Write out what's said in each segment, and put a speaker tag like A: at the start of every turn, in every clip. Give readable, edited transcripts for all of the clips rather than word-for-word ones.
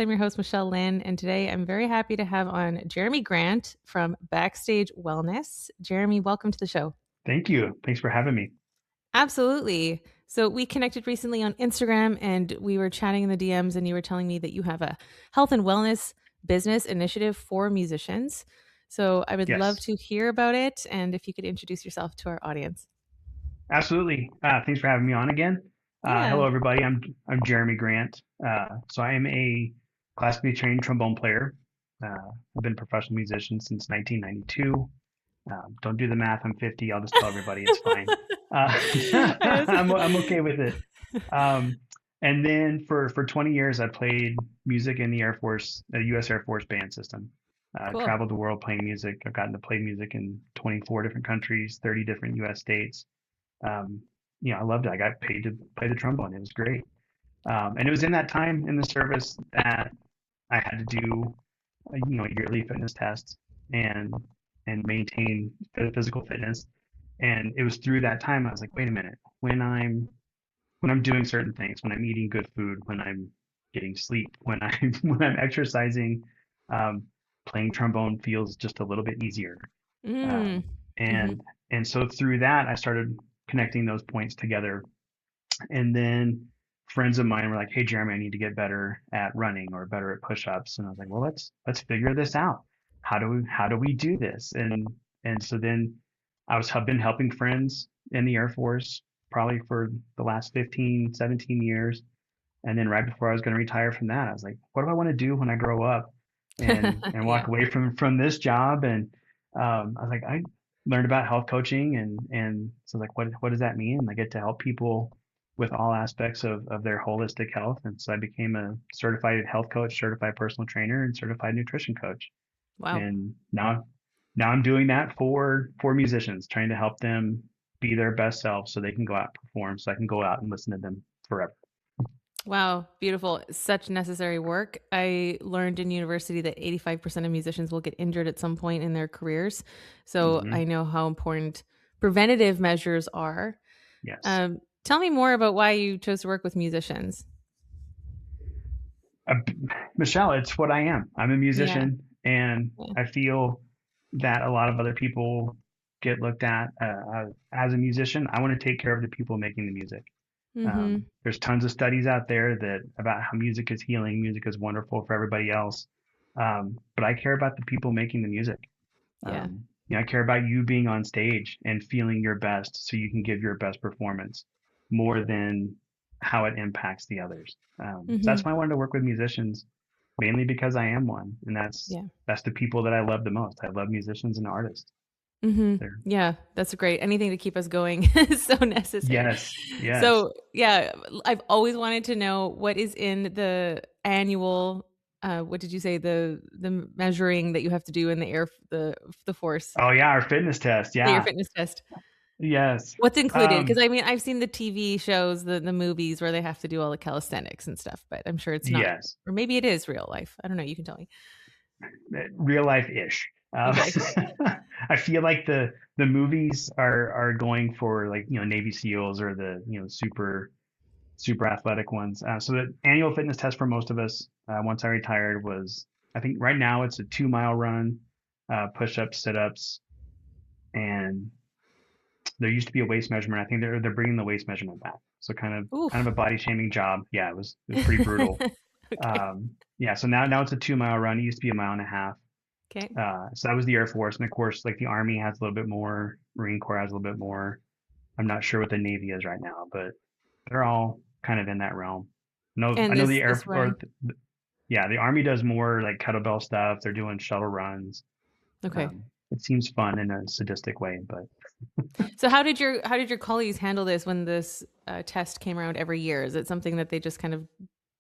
A: I'm your host, Michelle Lynne, and today I'm very happy to have on Jeremy Grant from Backstage Wellness. Jeremy, welcome to the show.
B: Thank you. Thanks for having me.
A: Absolutely. So we connected recently on Instagram and we were chatting in the DMs, and you were telling me that you have a health and wellness business initiative for musicians. So I would love
B: Yes,
A: to hear about it, and if you could introduce yourself to our audience.
B: absolutely. Thanks for having me on again.
A: Yeah,
B: Hello, everybody. I'm Jeremy Grant. So I am a classically trained trombone player. I've been a professional musician since 1992. Don't do the math. I'm 50. I'll just tell everybody it's fine. Uh,
A: I was-
B: I'm okay with it. Um, and then for 20 years, I played music in the Air Force, the U.S. Air Force band system.
A: cool.
B: Traveled the world playing music. I've gotten to play music in 24 different countries, 30 different U.S. states. Um, I loved it. I got paid to play the trombone. It was great. And it was in that time in the service that I had to do, yearly fitness tests and maintain physical fitness. And it was through that time I was like, wait a minute, when I'm doing certain things, when I'm eating good food, when I'm getting sleep, when I'm when I'm exercising, um, playing trombone feels just a little bit easier.
A: Mm.
B: Um,
A: Hmm.
B: and so through that, I started connecting those points together. And then friends of mine were like, "Hey, Jeremy, I need to get better at running or better at push-ups." And I was like, "Well, let's figure this out. How do we do this?" And so then I've been helping friends in the Air Force probably for the last 15, 17 years. And then right before I was going to retire from that, I was like, "What do I want to do when I grow up?" And walk
A: Yeah.
B: away from this job. And I was like, I learned about health coaching, and so like, what does that mean? And I get to help people with all aspects of their holistic health. And so I became a certified health coach, certified personal trainer, and certified nutrition coach.
A: Wow.
B: And now I'm doing that for musicians, trying to help them be their best selves so they can go out and perform, so I can go out and listen to them forever.
A: Wow, beautiful. Such necessary work. I learned in university that 85% of musicians will get injured at some point in their careers. So
B: Hmm.
A: I know how important preventative measures are.
B: Yes.
A: Tell me more about why you chose to work with musicians.
B: uh, Michelle, it's what I am. I'm a
A: Yeah.
B: musician, and
A: Yeah.
B: I feel that a lot of other people get looked at as a musician. I want to take care of the people making the music.
A: Mm-hmm.
B: There's tons of studies out there that about how music is healing, music is wonderful for everybody else, but I care about the people making the music.
A: Yeah.
B: I care about you being on stage and feeling your best so you can give your best performance more than how it impacts the others. So
A: Mm-hmm.
B: that's why I wanted to work with musicians, mainly because I am one, and
A: Yeah.
B: that's the people that I love the most. I love musicians and artists.
A: Mm-hmm.
B: They're
A: Yeah, that's great. Anything to keep us going is so necessary.
B: yes, yes.
A: So, yeah, I've always wanted to know what is in the annual, what did you say, the measuring that you have to do in the the force,
B: Oh yeah, our fitness test.
A: the air
B: Yeah,
A: fitness test.
B: yes.
A: What's included? Because
B: Um,
A: I mean, I've seen the TV shows, the movies where they have to do all the calisthenics and stuff, but I'm sure it's not,
B: yes.
A: or maybe it is real life. I don't know. You can tell me.
B: Real life ish.
A: Okay.
B: I feel like the movies are going for like Navy SEALs or the super athletic ones. So the annual fitness test for most of us once I retired was, I think right now it's a 2 mile run, push ups, sit ups, and there used to be a waist measurement. I think they're bringing the waist measurement back. So kind
A: Oof.
B: of a body shaming job. Yeah, it was pretty brutal.
A: Okay.
B: Yeah, so now it's a 2 mile run. It used to be a mile and a half.
A: Okay.
B: So that was the Air Force, and of course, like the Army has a little bit more, Marine Corps has a little bit more. I'm not sure what the Navy is right now, but they're all kind of in that realm. I
A: And
B: know the
A: this
B: Air or
A: run.
B: yeah, the Army does more like kettlebell stuff. They're doing shuttle runs.
A: Okay.
B: It seems fun in a sadistic way, but
A: So how did your colleagues handle this when this test came around every year? Is it something that they just kind of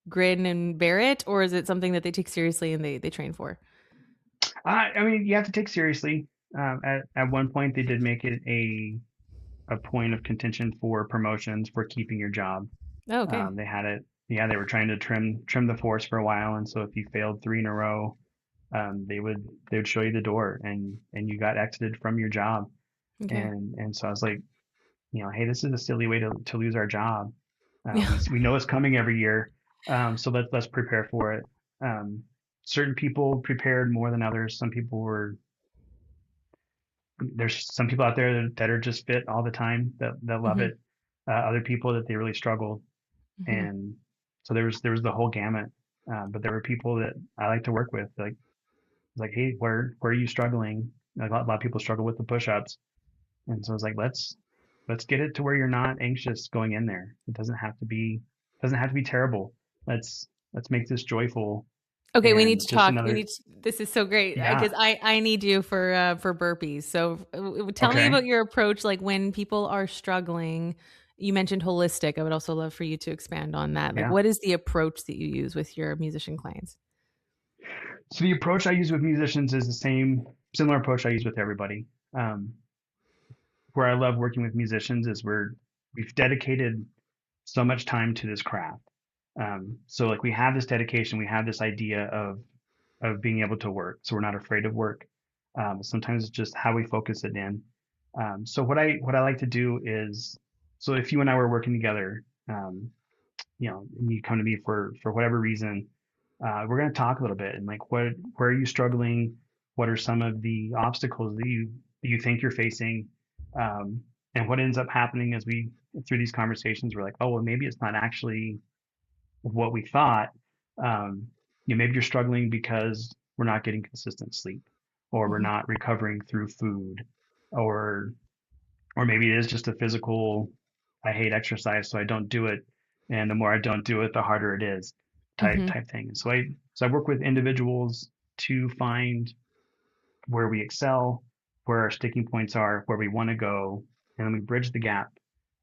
A: grin and bear it, or is it something that they take seriously and they train for?
B: I mean, you have to take seriously. At one point, they did make it a point of contention for promotions for keeping your job.
A: Oh, okay.
B: They had it. Yeah, they were trying to trim the force for a while, and so if you failed three in a row, they would show you the door, and you got exited from your job.
A: Okay.
B: And so I was like, hey, this is a silly way to lose our job.
A: Yeah.
B: We know it's coming every year, so let's prepare for it. Certain people prepared more than others. There's some people out there that are just fit all the time that love
A: Mm-hmm.
B: it. Other people that they really struggled.
A: Mm-hmm.
B: And so there was the whole gamut. But there were people that I like to work with, like, hey, where are you struggling? Like a lot of people struggle with the push-ups, and so it's like let's get it to where you're not anxious going in there. It doesn't have to be terrible. Let's make this joyful
A: Okay, we need
B: and
A: to
B: just
A: talk.
B: another.
A: This is so great
B: Yeah.
A: because I need you for burpees. So tell me
B: Okay.
A: about your approach. Like when people are struggling, you mentioned holistic. I would also love for you to expand on that. Like,
B: Yeah.
A: what is the approach that you use with your musician clients?
B: So the approach I use with musicians is the similar approach I use with everybody. Um, where I love working with musicians is we've dedicated so much time to this craft. So like we have this dedication, we have this idea of being able to work, so we're not afraid of work. Sometimes it's just how we focus it in. So what I like to do is, so if you and I were working together, and you come to me for whatever reason, we're going to talk a little bit and like where are you struggling? What are some of the obstacles that you think you're facing? Um, and what ends up happening as we through these conversations, we're like, oh well, maybe it's not actually what we thought. Maybe you're struggling because we're not getting consistent sleep, or we're
A: Hmm.
B: not recovering through food, or or maybe it is just a physical, I hate exercise, so I don't do it. And the more I don't do it, the harder it is
A: Hmm.
B: type thing. So I work with individuals to find where we excel, where our sticking points are, where we want to go, and then we bridge the gap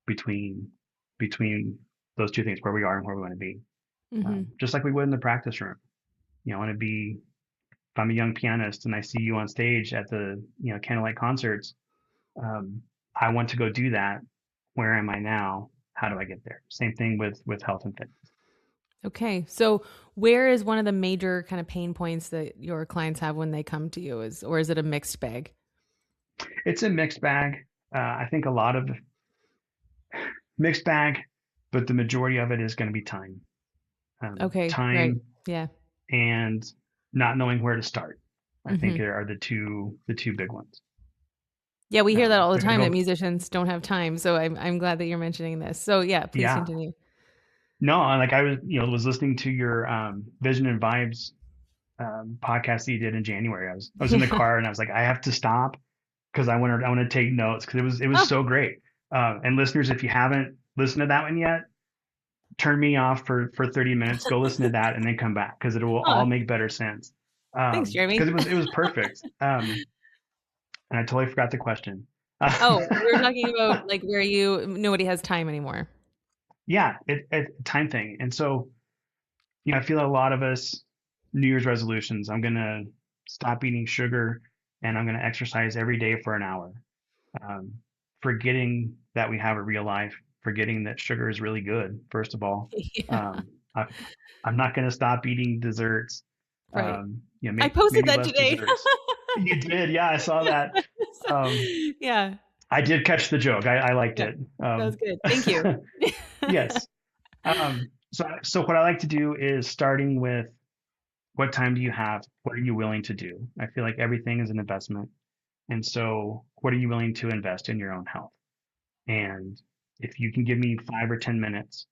B: between between those two things, where we are and where we want to be.
A: Hmm.
B: Just like we would in the practice room. I want to be, if I'm a young pianist and I see you on stage at the, candlelight concerts, um, I want to go do that. Where am I now? How do I get there? Same thing with health and fitness.
A: Okay, so where is one of the major kind of pain points that your clients have when they come to you? Or is it a mixed bag?
B: It's a mixed bag. I think a lot of mixed bag, but the majority of it is going to be time.
A: Okay, right.
B: Time
A: Yeah.
B: and not knowing where to start. I think
A: Hmm.
B: are the two big ones.
A: Yeah, we hear that all the
B: I
A: time that
B: go,
A: musicians don't have time. So I'm glad that you're mentioning this. So yeah, please
B: yeah,
A: continue.
B: no, like I was listening to your Vision and Vibes podcast that you did in January. I was in the
A: Yeah.
B: car and I was like, I have to stop because I want to take notes because it was
A: Oh,
B: so great. And listeners, if you haven't listened to that one yet, turn me off for 30 minutes. Go listen to that and then come back because it will all
A: oh,
B: make better sense.
A: thanks,
B: Because
A: Jeremy.
B: it was perfect. And I totally forgot the question.
A: Oh, we were talking about like where nobody has time anymore.
B: Yeah, it time thing. And so, I feel a lot of us New Year's resolutions. I'm gonna stop eating sugar and I'm gonna exercise every day for an hour. Um, Forgetting that we have a real life, forgetting that sugar is really good, first of all.
A: Yeah,
B: Um, I, I'm not gonna stop eating desserts.
A: right. I posted
B: Maybe
A: that
B: less
A: today.
B: desserts. You did, yeah, I saw that.
A: So,
B: Um,
A: yeah,
B: I did catch the joke. I liked
A: yeah,
B: it.
A: that was good. Thank you.
B: Yes. So what I like to do is starting with what time do you have? What are you willing to do? I feel like everything is an investment. And so what are you willing to invest in your own health? And if you can give me 5 or 10 minutes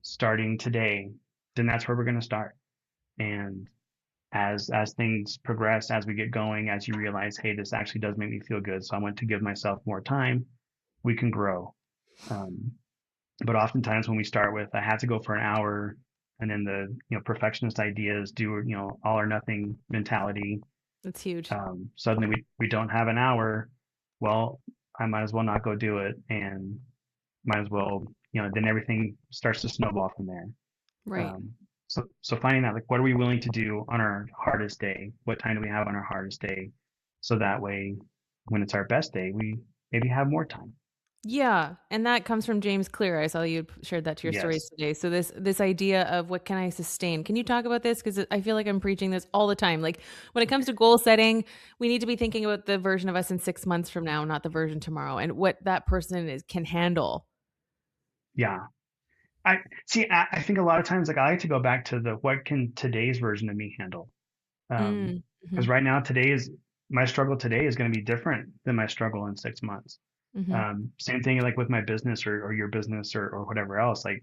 B: starting today, then that's where we're going to start. And as things progress, as we get going, as you realize, hey, this actually does make me feel good. So I want to give myself more time, we can grow. Um, but oftentimes when we start with I have to go for an hour and then the perfectionist ideas do all or nothing mentality,
A: That's huge.
B: suddenly we don't have an hour. Well, I might as well not go do it and might as well then everything starts to snowball from there.
A: Right.
B: So finding that, like, what are we willing to do on our hardest day? What time do we have on our hardest day? So that way when it's our best day we maybe have more time.
A: Yeah, and that comes from James Clear. I saw you shared that to your stories
B: Yes.
A: today. So this idea of what can I sustain? Can you talk about this? Because I feel like I'm preaching this all the time. Like when it comes to goal setting, we need to be thinking about the version of us in 6 months from now, not the version tomorrow, and what that person is can handle.
B: Yeah. I see. I think a lot of times, like I like to go back to the what can today's version of me handle?
A: Mm,
B: Because
A: hmm
B: right now, today's my struggle today is going to be different than my struggle in 6 months.
A: hmm
B: Same thing like with my business or your business or whatever else. Like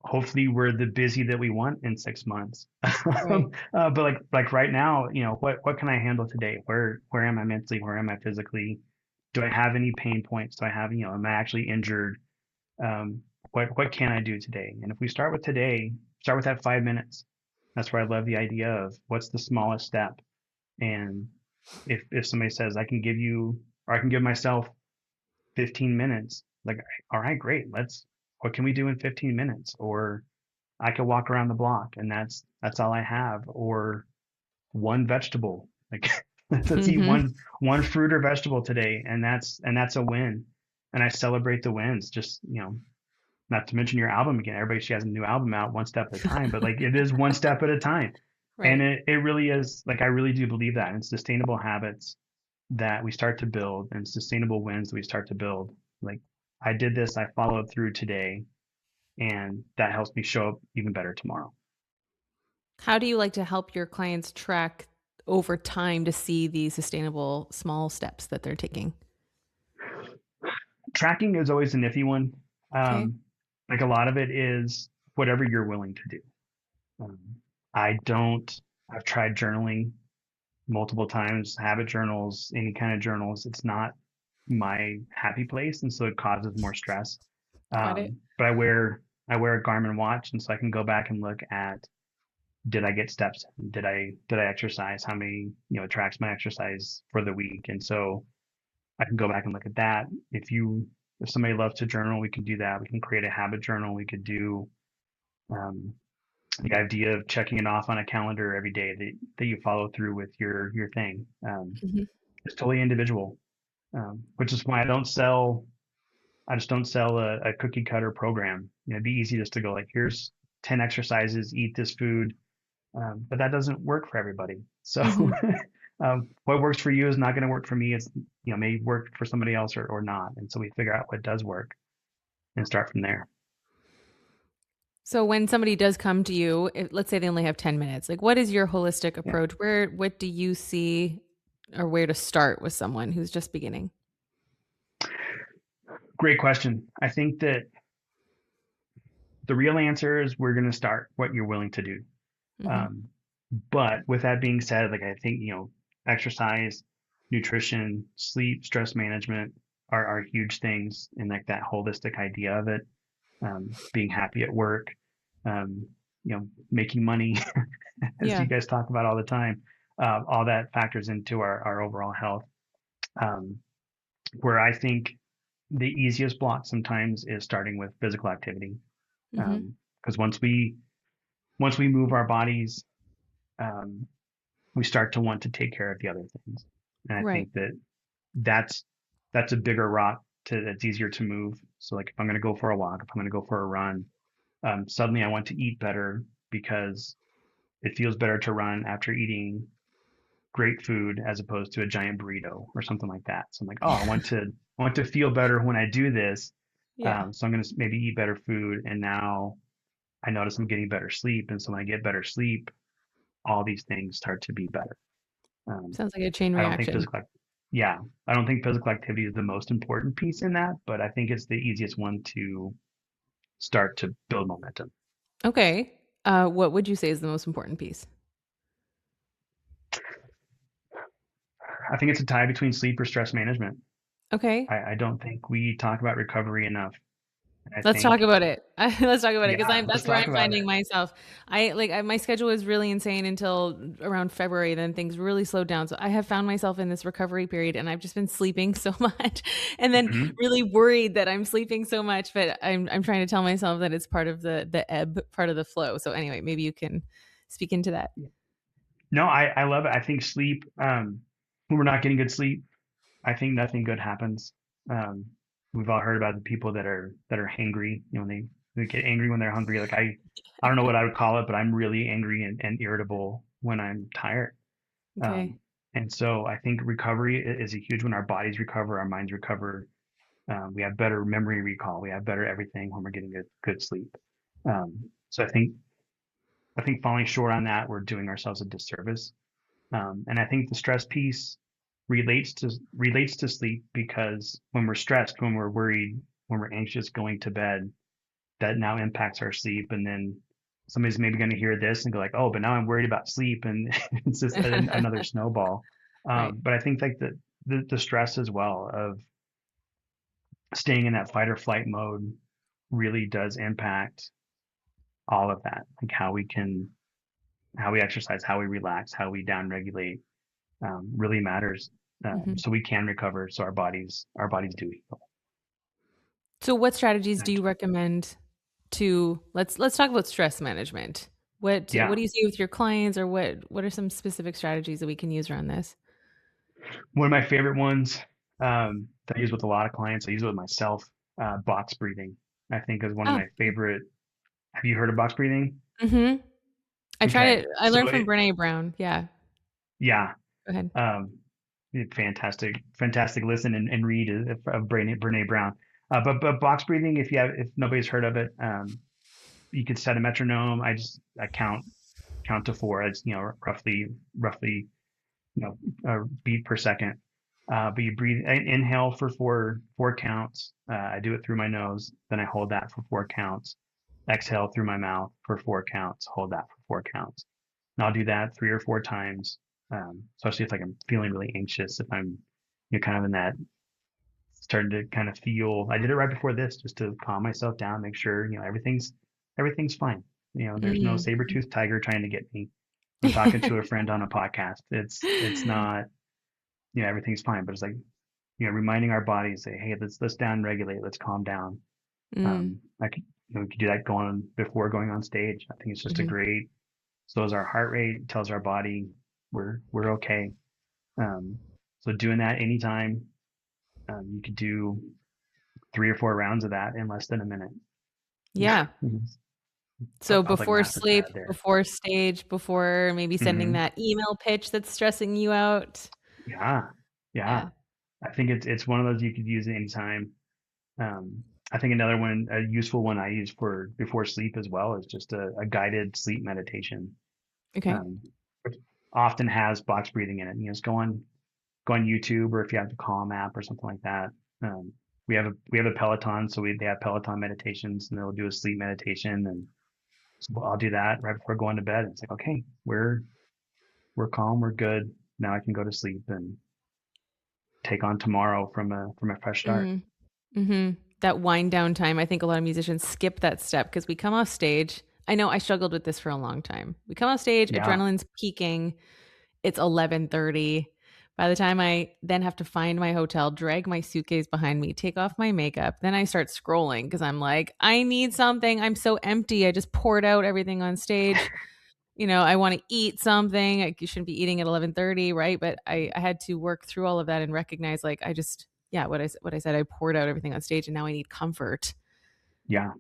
B: hopefully we're the busy that we want in 6 months.
A: Right.
B: But like right now, what can I handle today? Where am I mentally? Where am I physically? Do I have any pain points? Do I have, am I actually injured? Um, what can I do today? And if we start with today, start with that 5 minutes. That's where I love the idea of what's the smallest step. And if somebody says I can give you or I can give myself 15 minutes, like, all right, great. What can we do in 15 minutes? Or I could walk around the block and that's all I have. Or one vegetable. Like let's eat
A: hmm
B: one fruit or vegetable today, and that's a win. And I celebrate the wins. Just not to mention your album again. Everybody she has a new album out one step at a time, but like it is one step at a time. And
A: Right.
B: it really is like I really do believe that. And sustainable habits that we start to build and sustainable wins that we start to build. Like I did this, I followed through today, and that helps me show up even better tomorrow.
A: How do you like to help your clients track over time to see the sustainable small steps that they're taking?
B: Tracking is always a nifty one.
A: Okay.
B: Like a lot of it is whatever you're willing to do. Um, I don't, I've tried journaling multiple times, habit journals, any kind of journals. It's not my happy place. And so it causes more stress.
A: Got it.
B: But I wear a Garmin watch. And so I can go back and look at, did I get steps? Did I exercise? How many, it tracks my exercise for the week. And so I can go back and look at that. If somebody loves to journal, we can do that. We can create a habit journal. We could do um, the idea of checking it off on a calendar every day that you follow through with your thing.
A: hmm
B: It's totally individual, which is why I just don't sell a cookie cutter program. It'd be easy just to go like, here's 10 exercises, eat this food. But that doesn't work for everybody. So
A: hmm
B: what works for you is not going to work for me. It's, may work for somebody else or not. And so we figure out what does work and start from there.
A: So when somebody does come to you, let's say they only have 10 minutes, like what is your holistic
B: Yeah.
A: approach? What do you see or where to start with someone who's just beginning?
B: Great question. I think that the real answer is we're going to start what you're willing to do.
A: hmm
B: Um, but with that being said, like I think, exercise, nutrition, sleep, stress management are huge things and like that holistic idea of it. Being happy at work, um, making money, as
A: Yeah.
B: you guys talk about all the time, all that factors into our overall health. Um, where I think the easiest block sometimes is starting with physical activity,
A: hmm
B: because once we move our bodies, um, we start to want to take care of the other things. And I
A: Right.
B: think that's that's a bigger rock that's easier to move. So like if I'm going to go for a walk, if I'm going to go for a run, suddenly I want to eat better because it feels better to run after eating great food as opposed to a giant burrito or something like that. So I'm like, oh, I want to feel better when I do this.
A: Yeah.
B: So I'm going to maybe eat better food. And now I notice I'm getting better sleep. And so when I get better sleep, all these things start to be better. Um,
A: Sounds like a chain
B: I don't think
A: reaction.
B: yeah, I don't think physical activity is the most important piece in that, but I think it's the easiest one to start to build momentum.
A: Okay. What would you say is the most important piece?
B: I think it's a tie between sleep or stress management.
A: Okay.
B: I don't think we talk about recovery enough. And I
A: Let's talk
B: think,
A: about it. Let's talk about it because
B: yeah,
A: I'm
B: let's
A: that's where
B: talk
A: I'm
B: about
A: finding
B: it.
A: myself. My schedule is really insane until around February. Then things really slowed down. So I have found myself in this recovery period, and I've just been sleeping so much, and then
B: Hmm.
A: really worried that I'm sleeping so much. But I'm trying to tell myself that it's part of the ebb, part of the flow. So anyway, maybe you can speak into that.
B: No, I love it. I think sleep, when we're not getting good sleep, I think nothing good happens. Um, we've all heard about the people that are hangry, they get angry when they're hungry. Like I don't know what I would call it, but I'm really angry and irritable when I'm tired.
A: Okay.
B: Um, and so I think recovery is a huge one. Our bodies recover, our minds recover. We have better memory recall. We have better everything when we're getting good sleep. So I think falling short on that, we're doing ourselves a disservice. And I think the stress piece relates to sleep because when we're stressed, when we're worried, when we're anxious going to bed, that now impacts our sleep. And then somebody's maybe going to hear this and go like, oh, but now I'm worried about sleep, and it's just another snowball.
A: Right.
B: But I think like the stress as well of staying in that fight or flight mode really does impact all of that, like how we exercise, how we relax, how we downregulate, really matters.
A: Hmm.
B: So we can recover. So our bodies do heal.
A: So what strategies do
B: That's
A: you
B: fine.
A: recommend to let's talk about stress management. What
B: Yeah.
A: do you see with your clients, or what are some specific strategies that we can use around this?
B: One of my favorite ones that I use with a lot of clients, I use it with myself, box breathing, I think is one of
A: Oh,
B: my favorite. Have you heard of box breathing?
A: mhm.
B: Okay.
A: I
B: So
A: learned from Brené Brown. Yeah.
B: yeah,
A: Go ahead.
B: um, fantastic listen and read of Brene Brown. But box breathing, if nobody's heard of it, you could set a metronome. I count to four. It's roughly a beat per second. But you breathe, inhale for four counts. I do it through my nose, then I hold that for four counts. Exhale through my mouth for four counts. Hold that for four counts. And I'll do that 3 or 4 times, especially if like I'm feeling really anxious. If I'm kind of in that starting to kind of feel. I did it right before this just to calm myself down, make sure everything's fine. There's no
A: Mm.
B: saber-toothed tiger trying to get me. I'm talking to a friend on a podcast. It's not, everything's fine, but it's like, reminding our bodies, say, hey, let's down regulate, let's calm down.
A: Mm.
B: I could, we could do that going before going on stage. I think it's just a
A: Mhm.
B: great, slows our heart rate, tells our body we're okay. Um, so doing that anytime, you could do 3 or 4 rounds of that in less than a minute.
A: Yeah.
B: I
A: So
B: was like
A: before
B: master
A: sleep,
B: trad there.
A: before stage, before maybe sending
B: Hmm.
A: that email pitch that's stressing you out.
B: Yeah, yeah.
A: Yeah.
B: I think it's one of those you could use anytime. I think another one, a useful one I use for before sleep as well, is just a guided sleep meditation,
A: Okay.
B: um, which often has box breathing in it. Just go on YouTube, or if you have the Calm app or something like that. Um, we have a Peloton, so they have Peloton meditations, and they'll do a sleep meditation, and so I'll do that right before going to bed. It's like, okay, we're calm, we're good. Now I can go to sleep and take on tomorrow from a fresh start.
A: Mm. Mhm. That wind down time, I think a lot of musicians skip that step because we come off stage. I know I struggled with this for a long time. We come off stage,
B: Yeah,
A: adrenaline's peaking. It's 11:30. By the time I then have to find my hotel, drag my suitcase behind me, take off my makeup, then I start scrolling because I'm like, I need something. I'm so empty. I just poured out everything on stage. I want to eat something. I shouldn't be eating at 11:30, right? But I had to work through all of that and recognize, like, I just, yeah, what I said, I poured out everything on stage and now I need comfort.
B: yeah.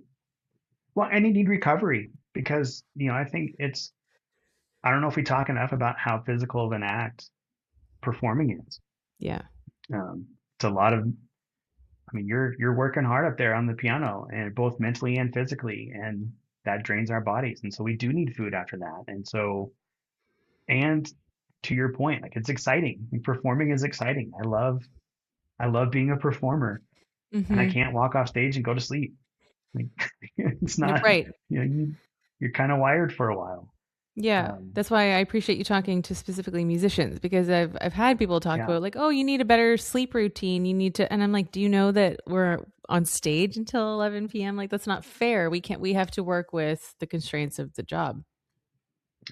B: Well, and you need recovery because, I think I don't know if we talk enough about how physical of an act performing is.
A: Yeah.
B: It's a lot of, I mean, you're working hard up there on the piano, and both mentally and physically, and that drains our bodies. And so we do need food after that. And to your point, like it's exciting. Like, performing is exciting. I love being a performer, and I
A: Hmm.
B: can't walk off stage and go to sleep. Like, it's not,
A: Right.
B: you're kind of wired for a while.
A: Yeah,
B: Um,
A: that's why I appreciate you talking to specifically musicians because I've had people talk
B: yeah,
A: about like, oh, you need a better sleep routine. You need to, and I'm like, do you know that we're on stage until 11 p.m.? Like that's not fair. We have to work with the constraints of the job.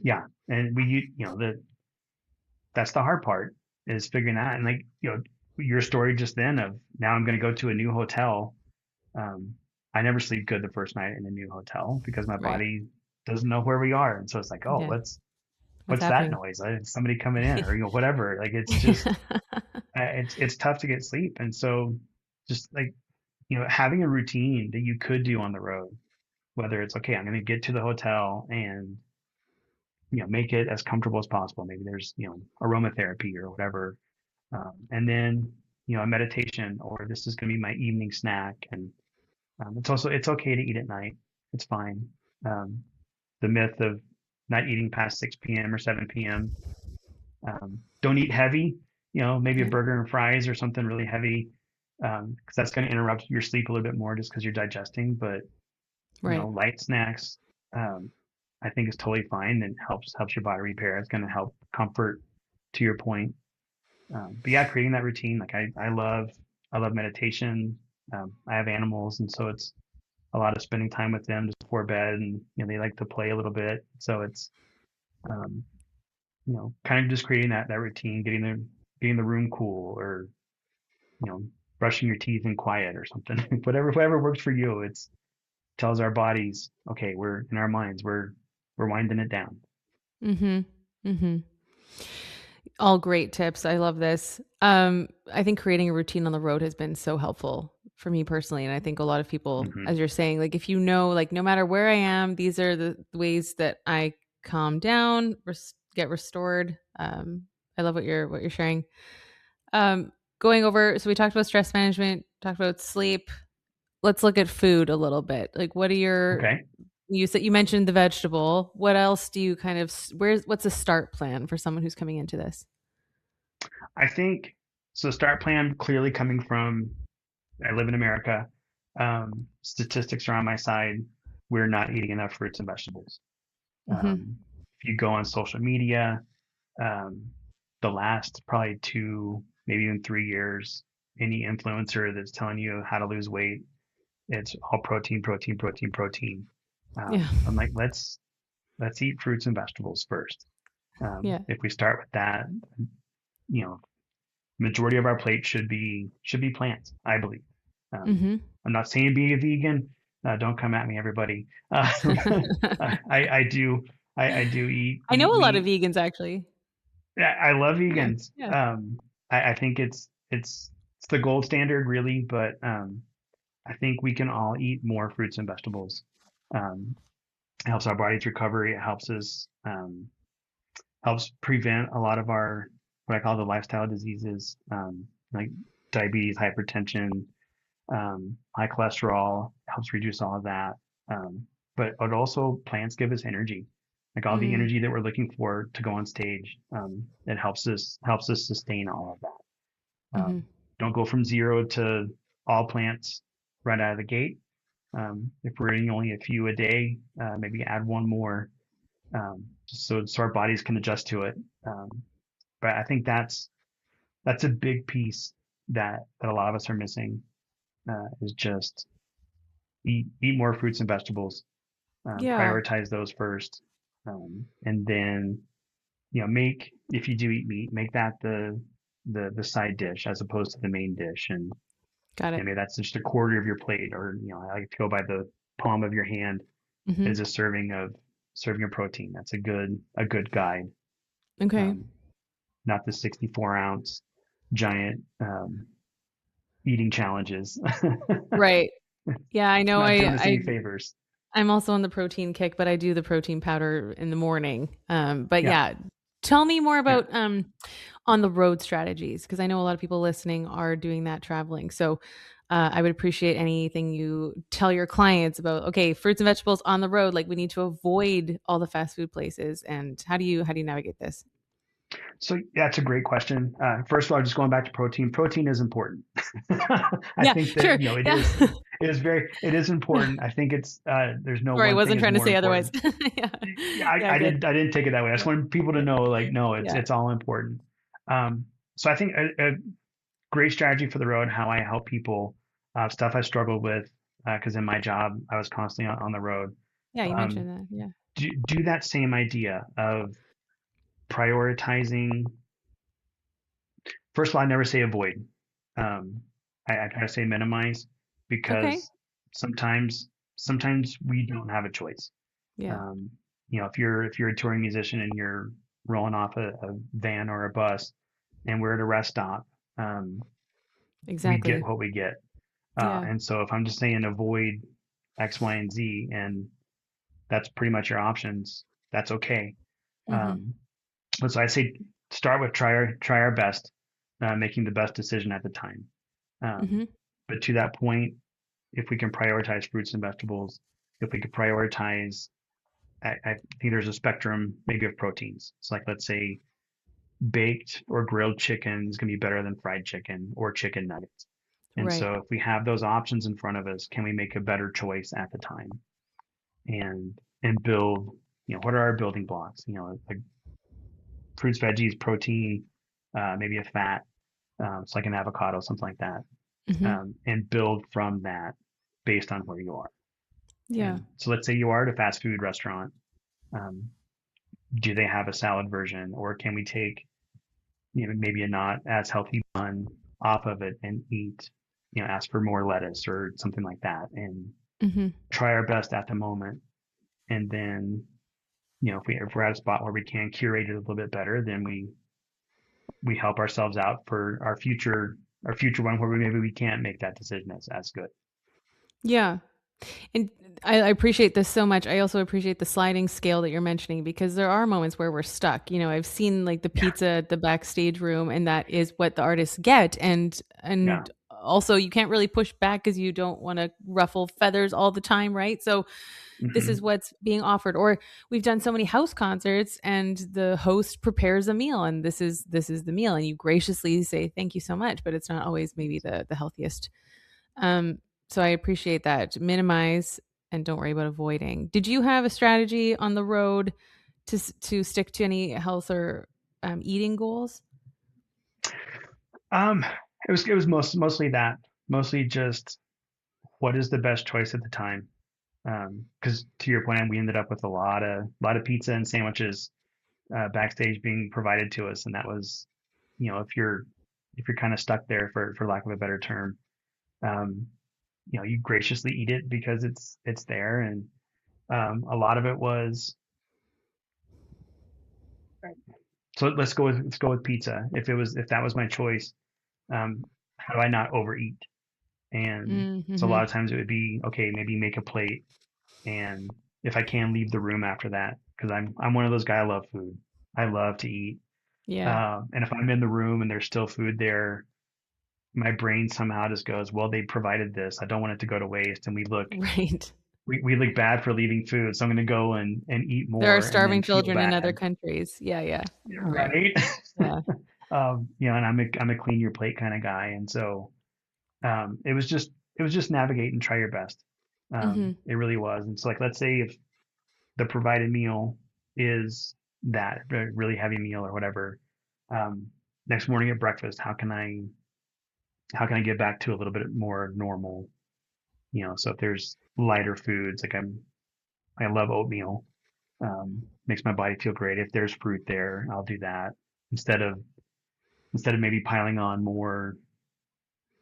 B: yeah. And that's the hard part, is figuring that. And like, your story just then of now I'm going to go to a new hotel. Um, I never sleep good the first night in a new hotel because my
A: Right.
B: body doesn't know where we are. And so it's like, oh,
A: Yeah. What's
B: what's that
A: happening?
B: noise? Somebody coming in, or, whatever. Like, it's just, it's tough to get sleep. And so just like, having a routine that you could do on the road, whether it's, okay, I'm going to get to the hotel and, make it as comfortable as possible. Maybe there's, aromatherapy or whatever. And then a meditation, or this is going to be my evening snack. And it's okay to eat at night. It's fine. Um, the myth of not eating past 6 p.m. or 7 p.m. Don't eat heavy, maybe a
A: Yeah.
B: burger and fries or something really heavy, because that's going to interrupt your sleep a little bit more just because you're digesting. But,
A: Right.
B: light snacks, um, I think is totally fine and helps your body repair. It's going to help comfort, to your point. But yeah, creating that routine, like I love meditation. I have animals, and so it's a lot of spending time with them just before bed, and they like to play a little bit. So it's um, kind of just creating that routine, getting the room cool, or you know, brushing your teeth in quiet or something. Whatever works for you. It's tells our bodies, okay, we're in our minds, we're winding it down.
A: Mhm. Mhm. All great tips. I love this. I think creating a routine on the road has been so helpful for me personally, and I think a lot of people,
B: Hmm.
A: as you're saying, like if you know, like no matter where I am, these are the ways that I calm down, get restored. I love what you're sharing. Um, Going over, so we talked about stress management, talked about sleep. Let's look at food a little bit. Like, what are your
B: Okay.
A: you said you mentioned the vegetable. What else do you kind of what's a start plan for someone who's coming into this?
B: I think so. Start plan clearly coming from, I live in America. Statistics are on my side. We're not eating enough fruits and vegetables.
A: Mhm.
B: If you go on social media, um, the last probably 2, maybe even 3 years, any influencer that's telling you how to lose weight, it's all protein, protein, protein, protein.
A: Yeah.
B: I'm like, let's eat fruits and vegetables first.
A: Yeah.
B: If we start with that, you know, majority of our plate should be plants, I believe. Um,
A: Mhm.
B: I'm not saying be a vegan. Don't come at me, everybody. I do I do
A: I
B: eat
A: know a lot of
B: meat.
A: vegans actually.
B: Yeah, I love
A: Yeah.
B: vegans.
A: Yeah.
B: I think it's the gold standard, really. But I think we can all eat more fruits and vegetables. Um, it helps our body's recovery. It helps prevent a lot of our, what I call, the lifestyle diseases, like diabetes, hypertension, high cholesterol. Helps reduce all of that. But also plants give us energy, like all the
A: Mm.
B: energy that we're looking for to go on stage. It helps us sustain all of that.
A: Mhm.
B: Don't go from zero to all plants right out of the gate. If we're eating only a few a day, maybe add one more, just so our bodies can adjust to it. Um, but I think that's a big piece that a lot of us are missing, is just eat more fruits and vegetables.
A: Yeah.
B: Prioritize those first, and then make, if you do eat meat, make that the side dish as opposed to the main dish. And
A: Got it.
B: maybe that's just a quarter of your plate, or I like to go by the palm of your hand
A: Mhm.
B: is a serving of protein. That's a good guide.
A: Okay.
B: Um, Not the 64-ounce giant eating challenges.
A: Right. Yeah, I know
B: Not doing
A: I
B: us
A: I
B: any favors.
A: I'm also on the protein kick, but I do the protein powder in the morning. But
B: Yeah,
A: yeah, tell me more
B: yeah.
A: about on the road strategies because I know a lot of people listening are doing that traveling. So I would appreciate anything you tell your clients about. Okay, fruits and vegetables on the road. Like we need to avoid all the fast food places, and how do you navigate this?
B: So that's a great question. First of all, just going back to protein. Protein is important. I
A: Yeah,
B: think that
A: sure.
B: it
A: Yeah.
B: is important. I think it's there's no
A: Sorry, I
B: one thing
A: wasn't
B: is
A: trying to
B: more
A: say otherwise.
B: important.
A: Yeah.
B: Yeah, I,
A: Yeah,
B: I
A: good.
B: didn't I didn't take it that way. I just
A: Yeah.
B: want people to
A: Yeah.
B: know, like, no, it's
A: Yeah.
B: it's all important. So I think a great strategy for the road, how I help people, stuff I struggled with, because in my job I was constantly on the road.
A: Yeah, you
B: Um,
A: mentioned that. Yeah.
B: do that same idea of prioritizing. First of all, I never say avoid. I try to say minimize,
A: Okay.
B: because sometimes we don't have a choice.
A: Yeah.
B: Um, if you're a touring musician and you're rolling off a van or a bus, and we're at a rest stop, um, we get
A: Exactly.
B: what we get.
A: Yeah.
B: And so if I'm just saying avoid X, Y, and Z, and that's pretty much your options, that's okay.
A: Mhm.
B: Um, so I say start with try our best. making the best decision at the time.
A: Mm-hmm.
B: But to that point, if we can prioritize fruits and vegetables, if we could prioritize, I think there's a spectrum maybe of proteins. So like let's say baked or grilled chicken is going to be better than fried chicken or chicken nuggets. And
A: Right.
B: so if we have those options in front of us, can we make a better choice at the time and build, what are our building blocks? Like fruits, veggies, protein, maybe a fat, it's like an avocado, something like that,
A: Mm-hmm.
B: and build from that based on where you are.
A: Yeah.
B: And so let's say you are at a fast food restaurant. Um, do they have a salad version, or can we take, maybe a not as healthy bun off of it and eat, ask for more lettuce or something like that, and
A: Mm-hmm.
B: try our best at the moment. And then, if we're at a spot where we can curate it a little bit better, then we help ourselves out for our future one where maybe we can't make that decision as good.
A: Yeah. And I appreciate this so much. I also appreciate the sliding scale that you're mentioning because there are moments where we're stuck. I've seen like the
B: Yeah,
A: pizza at the backstage room, and that is what the artists get. And
B: yeah,
A: also you can't really push back because you don't want to ruffle feathers all the time, right? So this is
B: hmm,
A: what's being offered. Or we've done so many house concerts, and the host prepares a meal, and this is the meal, and you graciously say thank you so much, but it's not always maybe the healthiest. um, so I appreciate that. Minimize and don't worry about avoiding. Did you have a strategy on the road to stick to any health or eating goals?
B: um, it was mostly that, mostly just what is the best choice at the time. Because to your point, we ended up with a lot of pizza and sandwiches backstage being provided to us, and that was, if you're kind of stuck there for lack of a better term, um, you graciously eat it because it's there, and a lot of it was, so let's go with pizza. If that was my choice, how do I not overeat? And so a
A: Mm-hmm.
B: lot of times it would be, okay, maybe make a plate, and if I can, leave the room after that, because I'm one of those guys. I love food. I love to eat.
A: Yeah.
B: And if I'm in the room and there's still food there, my brain somehow just goes, well, they provided this. I don't want it to go to waste. And we look
A: Right.
B: we look bad for leaving food. So I'm going to go and eat
A: There are
B: more and then
A: starving
B: feel
A: children in other
B: bad.
A: countries. Yeah. Yeah. Right.
B: Right.
A: Yeah.
B: And I'm a clean your plate kind of guy. And so it was just navigate and try your best.
A: Mm-hmm.
B: It really was. And so like, let's say if the provided meal is that really heavy meal or whatever, um, next morning at breakfast, how can I get back to a little bit more normal? So if there's lighter foods, like I love oatmeal, makes my body feel great. If there's fruit there, I'll do that instead of instead of maybe piling on more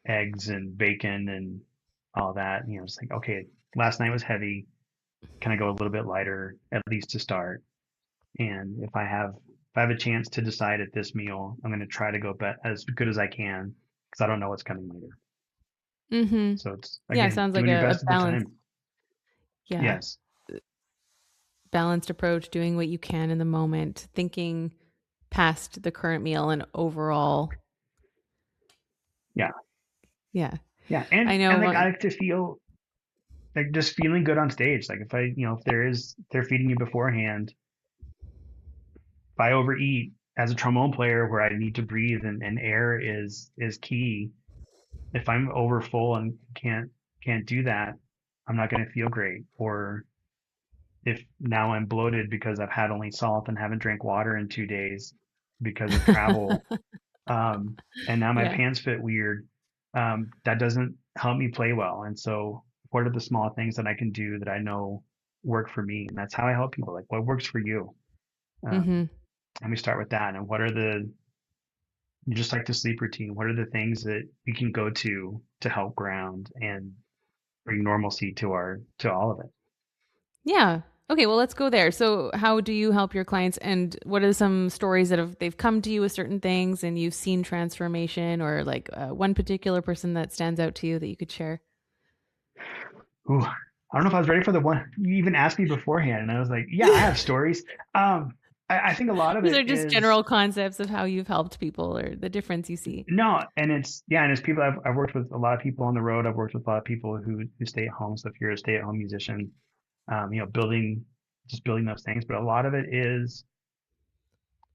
B: eggs and bacon and all that. It's like, okay, last night was heavy. Can I go a little bit lighter at least to start? And if I have a chance to decide at this meal, I'm going to try to go as good as I can because I don't know what's coming later.
A: Mm-hmm.
B: So it's
A: Yeah. It
B: again
A: sounds like
B: doing your
A: a
B: best at the
A: balance.
B: time.
A: Yeah.
B: Yes.
A: Balanced approach, doing what you can in the moment, thinking past the current meal and overall.
B: Yeah.
A: Yeah.
B: Yeah.
A: I
B: And
A: know.
B: like I like to feel like just feeling good on stage. Like if they're feeding you beforehand, if I overeat as a trombone player where I need to breathe and air is key, if I'm over full and can't do that, I'm not going to feel great. Or if now I'm bloated because I've had only salt and haven't drank water in 2 days because of travel, and now my
A: Yeah.
B: pants fit weird, that doesn't help me play well. And so, what are the small things that I can do that I know work for me? And that's how I help people. Like, what works for you? Um,
A: Mm-hmm.
B: and we start with that. And what are just like the sleep routine, what are the things that we can go to help ground and bring normalcy to all of it?
A: Yeah. Okay, well, let's go there. So, how do you help your clients, and what are some stories that they've come to you with certain things, and you've seen transformation, or like one particular person that stands out to you that you could share?
B: Ooh, I don't know if I was ready for the one you even asked me beforehand, and I was like, yeah, I have stories. Um, I think a lot of
A: These
B: it
A: are just
B: is
A: general concepts of how you've helped people or the difference you see.
B: no, and it's people I've worked with a lot of people on the road. I've worked with a lot of people who stay at home. So if you're a stay-at-home musician, building just building those things, but a lot of it is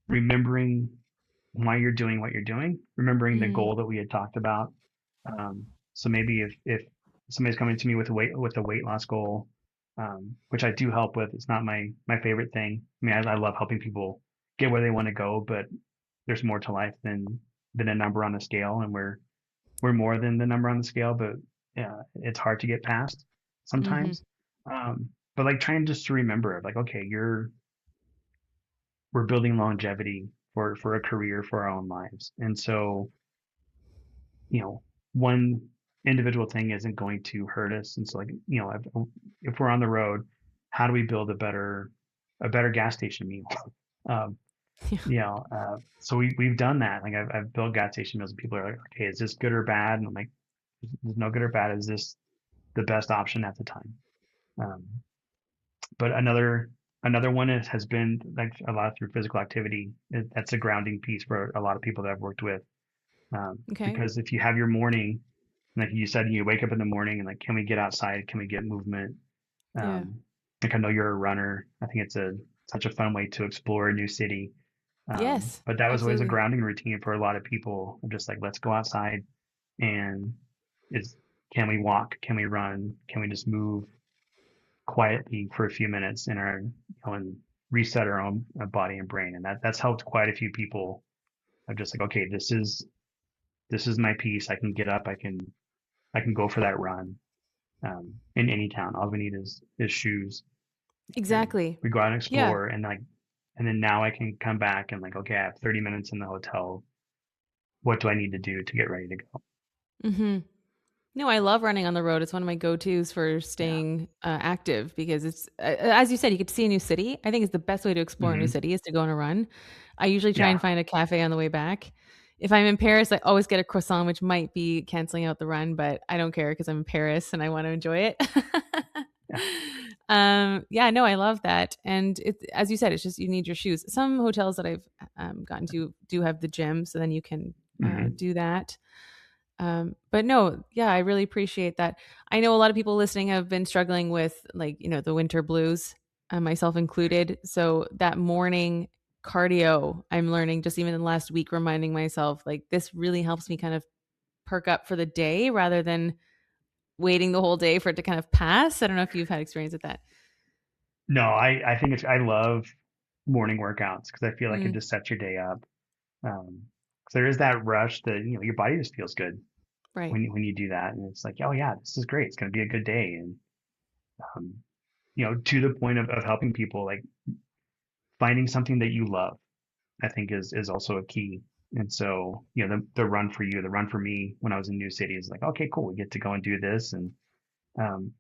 B: remembering why you're doing what you're doing, remembering the
A: Mm,
B: goal that we had talked about. So maybe if somebody's coming to me with a weight loss goal, which I do help with, it's not my favorite thing. I mean, I love helping people get where they want to go, but there's more to life than a number on a scale, and we're more than the number on the scale, but yeah, it's hard to get past
A: hmm
B: sometimes. But like trying just to remember, like, okay, we're building longevity for a career for our own lives, and so one individual thing isn't going to hurt us. And so like, if we're on the road, how do we build a better gas station meal? Um,
A: Yeah.
B: so we've done that. Like I've built gas station meals and people are like, okay, is this good or bad? And I'm like, there's no good or bad. Is this the best option at the time? Um, but another one has been like a lot through physical activity. That's a grounding piece for a lot of people that I've worked with.
A: Okay.
B: Because if you have your morning, like you said, you wake up in the morning and like, can we get outside? Can we get movement?
A: Yeah.
B: Like I know you're a runner. I think it's such a fun way to explore a new city.
A: Yes,
B: But that was always a
A: absolutely.
B: grounding routine for a lot of people. I'm just like, let's go outside and is can we walk? Can we run? Can we just move quietly for a few minutes in and reset our own body and brain? And that's helped quite a few people. I'm just like, okay, this is my piece. I can get up. I can go for that run in any town. All we need is shoes, and
A: Exactly.
B: we go out and
A: Yeah.
B: explore. And then now I can come back and like, okay, I have 30 minutes in the hotel. What do I need to do to get ready to go?
A: hmm No, I love running on the road. It's one of my go-tos for
B: Yeah.
A: staying active because it's, as you said, you get to see a new city. I think it's the best way to explore a new
B: Hmm.
A: city is to go on a run. I usually try
B: Yeah.
A: and find a cafe on the way back. If I'm in Paris, I always get a croissant, which might be canceling out the run, but I don't care because I'm in Paris and I want to enjoy it.
B: Yeah.
A: Yeah, no, I love that. And it's, as you said, it's just you need your shoes. Some hotels that I've gotten to do have the gym, so then you can
B: Hmm.
A: do that. But no, yeah, I really appreciate that. I know a lot of people listening have been struggling with like, the winter blues, myself included. So that morning cardio, I'm learning just even in the last week, reminding myself like this really helps me kind of perk up for the day rather than waiting the whole day for it to kind of pass. I don't know if you've had experience with that.
B: No, I think I love morning workouts because I feel like it
A: Mm,
B: just sets your day up. 'Cause there is that rush that, your body just feels good
A: right.
B: when you do that. And it's like, oh yeah, this is great. It's going to be a good day. And, um, to the point of helping people, like finding something that you love, I think is also a key. And so, the run for you, the run for me when I was in new cities, like, okay, cool. We get to go and do this. And, um,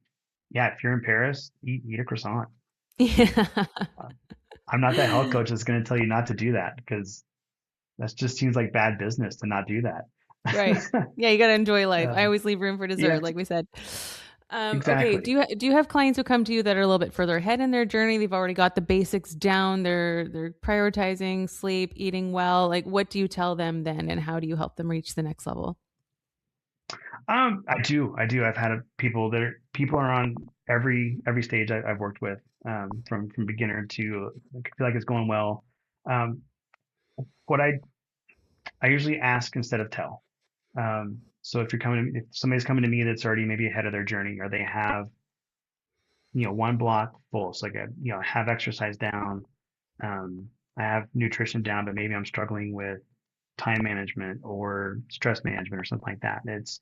B: yeah, if you're in Paris, eat a croissant.
A: Yeah.
B: Uh, I'm not that health coach that's going to tell you not to do that because that just seems like bad business to not do
A: Right.
B: that.
A: Yeah, you gotta enjoy life. I
B: um,
A: always leave room for
B: you
A: dessert,
B: have to,
A: like we said. Okay. Do
B: exactly.
A: you have clients who come to you that are a little bit further ahead in their journey? They've already got the basics down. They're prioritizing sleep, eating well. Like, what do you tell them then, and how do you help them reach the next level?
B: I do. I've had people are on every stage I've worked with, from beginner to like, I feel like it's going well. Um, what I usually ask instead of tell. So if somebody's coming to me that's already maybe ahead of their journey, or they have, one block full, so like have exercise down, I have nutrition down, but maybe I'm struggling with time management or stress management or something like that. It's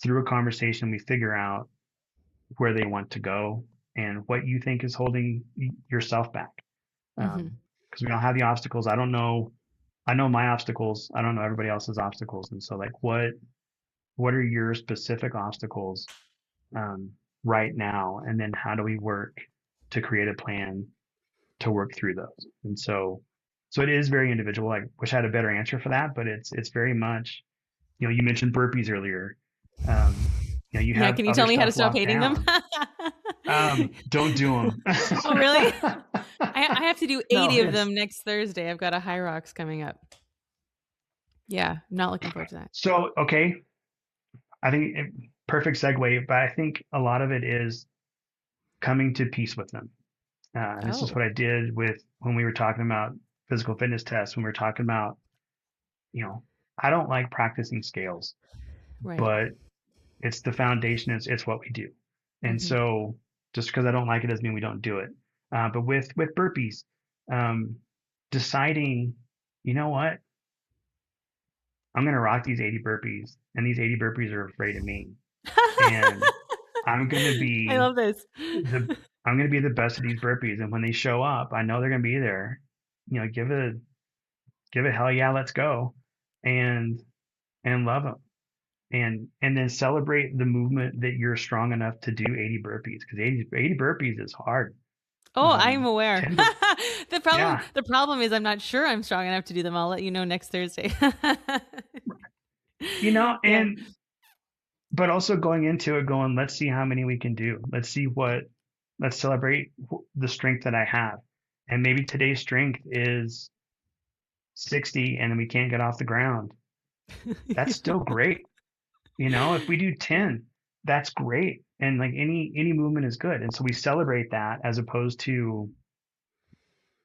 B: through a conversation we figure out where they want to go and what you think is holding yourself back.
A: Hmm
B: Because we don't have the obstacles. I don't know. I know my obstacles. I don't know everybody else's obstacles. And so, like, what are your specific obstacles, um, right now? And then how do we work to create a plan to work through those? And so it is very individual. I wish I had a better answer for that, but it's very much, you mentioned burpees earlier. Um, you
A: Yeah.
B: have
A: Can you
B: other
A: tell me how to
B: stuff
A: stop
B: locked
A: hating them?
B: down. Don't do them.
A: Oh, really? I have to do
B: No,
A: 80 of
B: it's
A: them next Thursday. I've got a High Rocks coming up. Yeah, not looking forward to that.
B: so okay. I think perfect segue, but I think a lot of it is coming to peace with them. And this is
A: Oh,
B: what I did with when we were talking about physical fitness tests, when we were talking about, you know, I don't like practicing scales,
A: right.
B: but it's the foundation, it's what we do. And
A: Hmm.
B: so just because I don't like it doesn't mean we don't do it. But with burpees, um, deciding, you know what, I'm going to rock these 80 burpees, and these 80 burpees are afraid of me. And I'm going to
A: I
B: be
A: love this.
B: the I'm going to be the best of these burpees. And when they show up, I know they're going to be there. You know, give it hell yeah, let's go, and love them, and then celebrate the movement that you're strong enough to do 80 burpees, because 80 burpees is hard.
A: Oh, I'm aware.
B: 10 bur-
A: The problem
B: yeah,
A: the problem is I'm not sure I'm strong enough to do them. I'll let you know next Thursday. Yeah.
B: and but also going into it, going, let's see how many we can do. Let's celebrate the strength that I have, and maybe today's strength is 60, and then we can't get off the ground. That's still great. You know, if we do 10, that's great. And like any movement is good. And so we celebrate that as opposed to,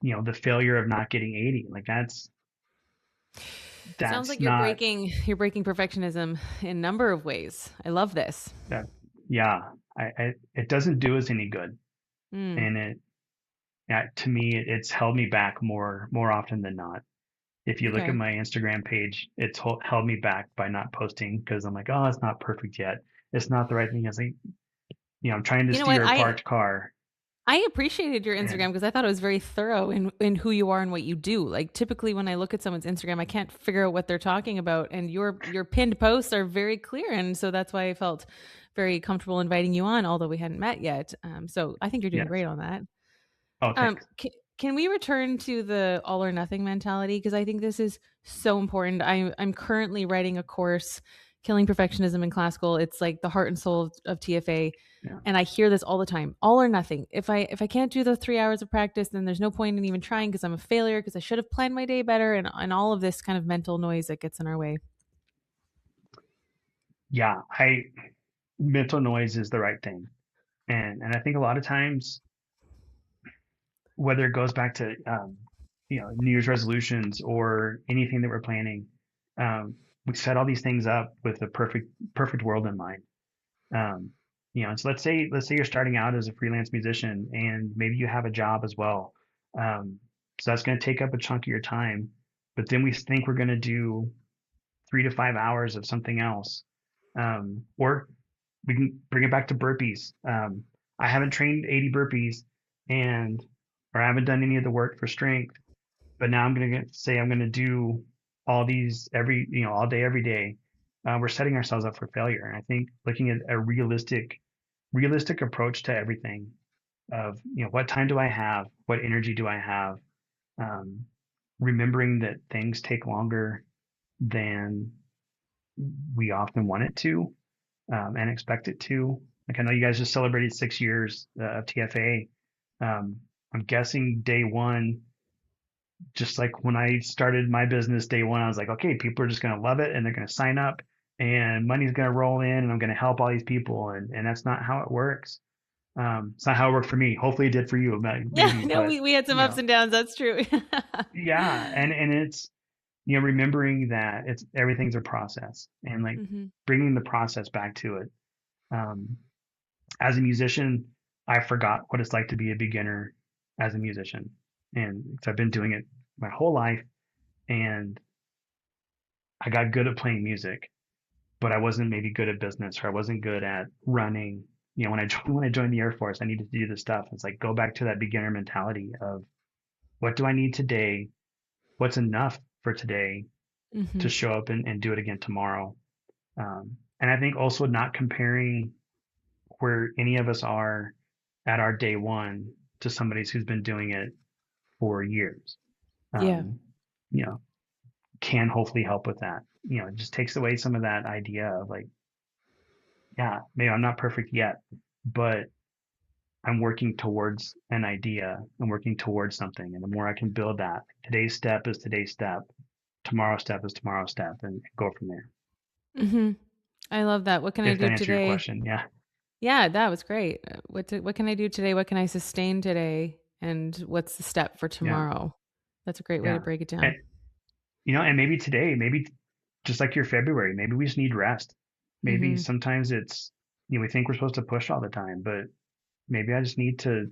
B: the failure of not getting 80. Like
A: Sounds
B: that's
A: like
B: not
A: you're breaking perfectionism in a number of ways. I love this.
B: that yeah, it doesn't do us any good.
A: Mm,
B: And to me it's held me back more often than not. If you look at
A: okay.
B: my Instagram page, it's held me back by not posting because I'm like, oh, it's not perfect yet. It's not the right thing. It's like, I'm trying to
A: You know what?
B: steer a parked car.
A: I appreciated your Instagram
B: And
A: because I thought it was very thorough in who you are and what you do. Like typically when I look at someone's Instagram, I can't figure out what they're talking about, and your pinned posts are very clear, and so that's why I felt very comfortable inviting you on, although we hadn't met yet. So I think you're doing
B: yes.
A: great on that.
B: Oh, thanks.
A: Can we return to the all or nothing mentality? Because I think this is so important. I'm currently writing a course, Killing Perfectionism in Classical. It's like the heart and soul of TFA.
B: Yeah.
A: And I hear this all the time, all or nothing. If I can't do the 3 hours of practice, then there's no point in even trying because I'm a failure because I should have planned my day better and all of this kind of mental noise that gets in our way.
B: Yeah. Mental noise is the right thing. And I think a lot of times, whether it goes back to, New Year's resolutions or anything that we're planning, we set all these things up with the perfect world in mind. Um, and so let's say you're starting out as a freelance musician and maybe you have a job as well. So that's going to take up a chunk of your time, but then we think we're going to do 3 to 5 hours of something else. Or we can bring it back to burpees. I haven't trained 80 burpees and, or I haven't done any of the work for strength, but now I'm going to say I'm going to do all these all day, every day. We're setting ourselves up for failure. And I think looking at a realistic approach to everything of, what time do I have? What energy do I have? Um, Remembering that things take longer than we often want it to, and expect it to. Like I know you guys just celebrated 6 years of TFA. Um, I'm guessing day one, just like when I started my business day one, I was like, okay, people are just going to love it and they're going to sign up and money's going to roll in and I'm going to help all these people. And that's not how it works. It's not how it worked for me. Hopefully it did for you,
A: Yeah,
B: maybe,
A: no,
B: but
A: we had some
B: you
A: ups
B: know,
A: and downs. That's true.
B: yeah. And it's, remembering that everything's a process and like
A: Hmm.
B: bringing the process back to it. Um, as a musician, I forgot what it's like to be a beginner as a musician. And 'cause I've been doing it my whole life and I got good at playing music, but I wasn't maybe good at business or I wasn't good at running. When I joined the Air Force, I needed to do this stuff. It's like go back to that beginner mentality of what do I need today? What's enough for today
A: Hmm.
B: to show up and do it again tomorrow? And I think also not comparing where any of us are at our day one to somebody who's been doing it for years.
A: Yeah.
B: Um, you know, can hopefully help with that. It just takes away some of that idea of like, yeah, maybe I'm not perfect yet, but I'm working towards an idea. I'm working towards something. And the more I can build that, today's step is today's step, tomorrow's step is tomorrow's step, and go from there.
A: Mm-hmm. I love that. What can I
B: If
A: do
B: that answered your
A: today?
B: question. Yeah.
A: Yeah, that was great. What can I do today? What can I sustain today? And what's the step for
B: Yeah.
A: tomorrow? That's a great way to
B: Yeah.
A: break it
B: And,
A: down.
B: and maybe today, maybe just like your February, maybe we just need rest. Maybe
A: Mm-hmm.
B: sometimes it's, we think we're supposed to push all the time, but maybe I just need to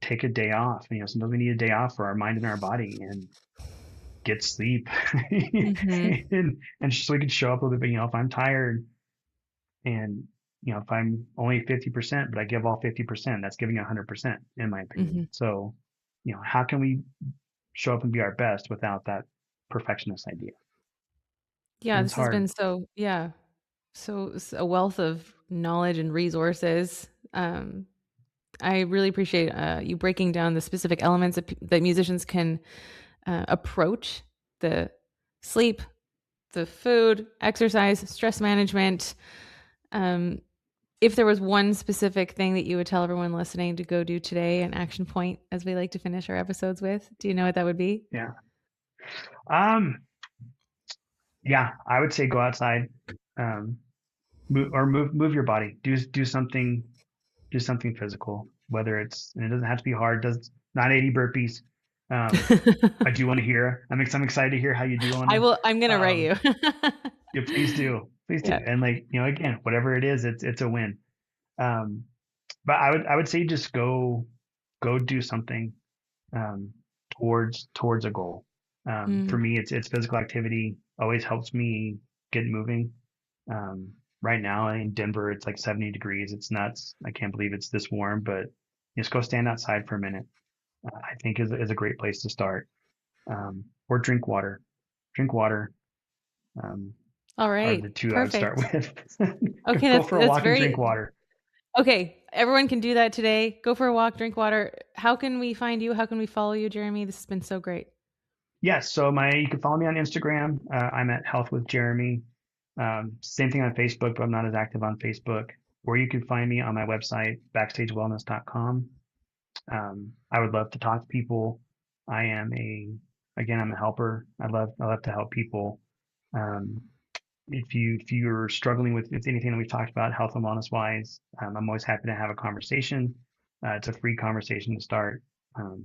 B: take a day off. Sometimes we need a day off for our mind and our body and get sleep
A: Mm-hmm.
B: and so we can show up a little bit, if I'm tired and, if I'm only 50%, but I give all 50%, that's giving 100% in my
A: Mm-hmm.
B: opinion. So, how can we show up and be our best without that perfectionist idea?
A: Yeah,
B: And it's
A: this has
B: hard.
A: been so a wealth of knowledge and resources. I really appreciate you breaking down the specific elements that musicians can approach: the sleep, the food, exercise, stress management. Um, if there was one specific thing that you would tell everyone listening to go do today, an action point, as we like to finish our episodes with, do you know what that would be?
B: Yeah. Um, yeah, I would say go outside, um, move your body, do something physical, whether and it doesn't have to be hard, does not 80 burpees. Um, I do want to hear, I'm excited to hear how you do on
A: I
B: them.
A: will. I'm gonna write
B: Um,
A: you.
B: yeah, please do. Please do.
A: Yeah.
B: And again, whatever it is, it's a win. Um, but I would say just go do something, um, towards a goal. For
A: Mm,
B: me, it's physical activity always helps me get moving. Right now in Denver, it's like 70 degrees. It's nuts. I can't believe it's this warm, but just go stand outside for a minute. I think is a great place to start. Or drink water. Drink water. Um,
A: all
B: are the
A: right.
B: two I would start
A: Perfect.
B: with.
A: Okay,
B: Go
A: that's
B: for a
A: that's
B: walk and drink
A: very
B: water.
A: okay. Everyone can do that today. Go for a walk, drink water. How can we find you? How can we follow you, Jeremy? This has been so great.
B: Yes. So you can follow me on Instagram. I'm at Health with Jeremy. Same thing on Facebook, but I'm not as active on Facebook. Or you can find me on my website, backstagewellness.com. I would love to talk to people. I am again, I'm a helper. I love to help people. Um, if you're struggling with anything that we've talked about, health and wellness wise, I'm always happy to have a conversation. It's a free conversation to start. Um,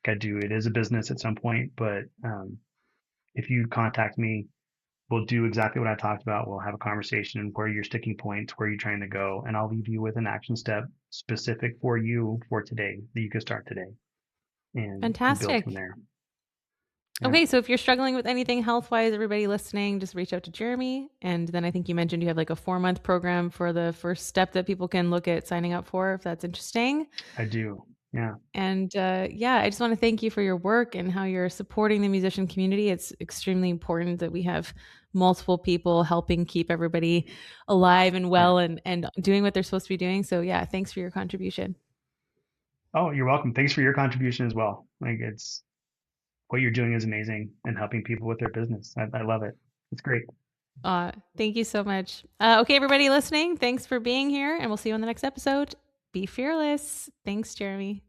B: it is a business at some point, but if you contact me, we'll do exactly what I talked about. We'll have a conversation where your sticking points, where you're trying to go, and I'll leave you with an action step specific for you for today that you can start today and build from
A: Fantastic.
B: there. Yeah,
A: Okay, so if you're struggling with anything health wise, everybody listening, just reach out to Jeremy. And then I think you mentioned you have like a 4-month program for the first step that people can look at signing up for if that's interesting.
B: I do. Yeah,
A: And yeah, I just want to thank you for your work and how you're supporting the musician community. It's extremely important that we have multiple people helping keep everybody alive and
B: yeah.
A: well and doing what they're supposed to be doing. So yeah, thanks for your contribution.
B: Oh, you're welcome. Thanks for your contribution as well. It's what you're doing is amazing and helping people with their business. I love it. It's great.
A: Thank you so much. Okay, everybody listening, thanks for being here, and we'll see you on the next episode. Be fearless. Thanks, Jeremy.